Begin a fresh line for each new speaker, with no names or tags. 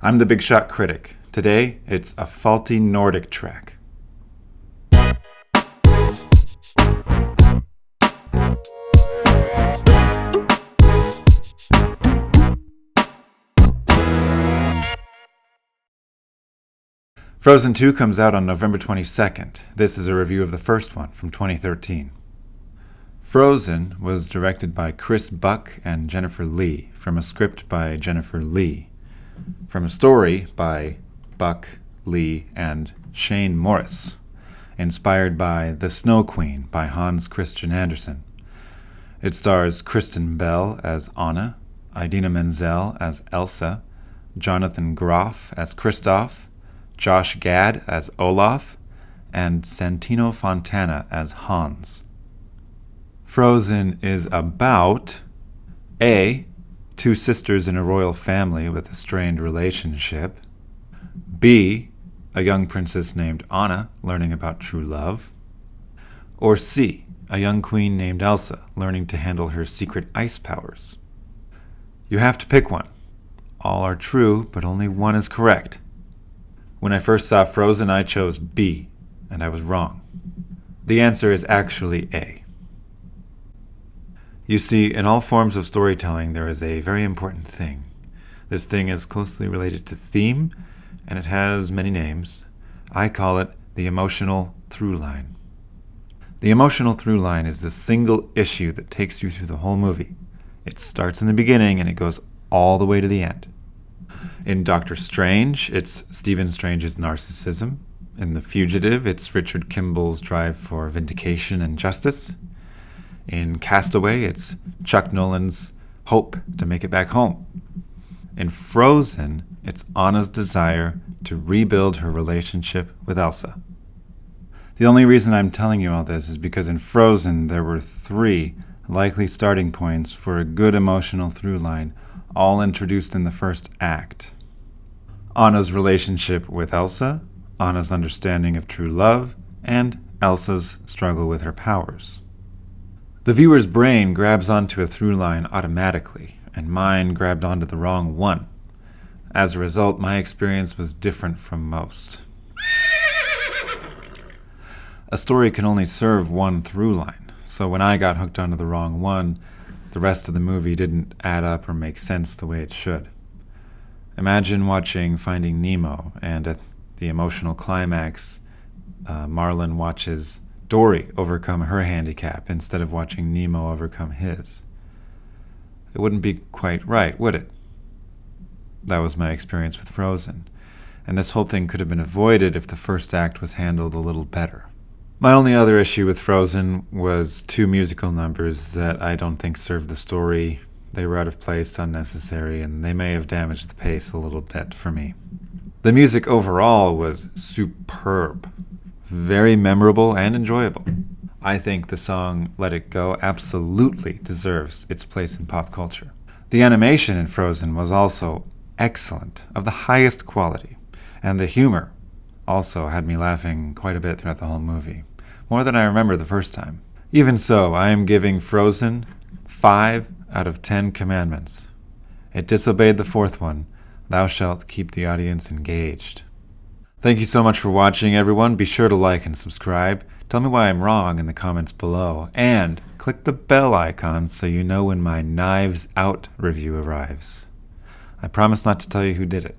I'm the Big Shot Critic. Today, it's a faulty Nordic track. Frozen 2 comes out on November 22nd. This is a review of the first one from 2013. Frozen was directed by Chris Buck and Jennifer Lee, from a script by Jennifer Lee, from a story by Buck, Lee, and Shane Morris, inspired by The Snow Queen by Hans Christian Andersen. It stars Kristen Bell as Anna, Idina Menzel as Elsa, Jonathan Groff as Kristoff, Josh Gad as Olaf, and Santino Fontana as Hans. Frozen is about A. Two sisters in a royal family with a strained relationship. B. A young princess named Anna learning about true love. Or C. A young queen named Elsa learning to handle her secret ice powers. You have to pick one. All are true, but only one is correct. When I first saw Frozen, I chose B, and I was wrong. The answer is actually A. You see, in all forms of storytelling, there is a very important thing. This thing is closely related to theme, and it has many names. I call it the emotional through line. The emotional through line is the single issue that takes you through the whole movie. It starts in the beginning, and it goes all the way to the end. In Doctor Strange, it's Stephen Strange's narcissism. In The Fugitive, it's Richard Kimble's drive for vindication and justice. In Castaway, it's Chuck Noland's hope to make it back home. In Frozen, it's Anna's desire to rebuild her relationship with Elsa. The only reason I'm telling you all this is because in Frozen, there were 3 likely starting points for a good emotional through line, all introduced in the first act. Anna's relationship with Elsa, Anna's understanding of true love, and Elsa's struggle with her powers. The viewer's brain grabs onto a through line automatically, and mine grabbed onto the wrong one. As a result, my experience was different from most. A story can only serve one through line, so when I got hooked onto the wrong one, the rest of the movie didn't add up or make sense the way it should. Imagine watching Finding Nemo, and at the emotional climax, Marlin watches Dory overcome her handicap instead of watching Nemo overcome his. It wouldn't be quite right, would it? That was my experience with Frozen, and this whole thing could have been avoided if the first act was handled a little better. My only other issue with Frozen was 2 musical numbers that I don't think served the story. They were out of place, unnecessary, and they may have damaged the pace a little bit for me. The music overall was superb. Very memorable and enjoyable. I think the song Let It Go absolutely deserves its place in pop culture. The animation in Frozen was also excellent, of the highest quality, and the humor also had me laughing quite a bit throughout the whole movie, more than I remember the first time. Even so, I am giving Frozen 5 out of 10 commandments. It disobeyed the 4th one, thou shalt keep the audience engaged. Thank you so much for watching, everyone. Be sure to like and subscribe. Tell me why I'm wrong in the comments below. And click the bell icon so you know when my Knives Out review arrives. I promise not to tell you who did it.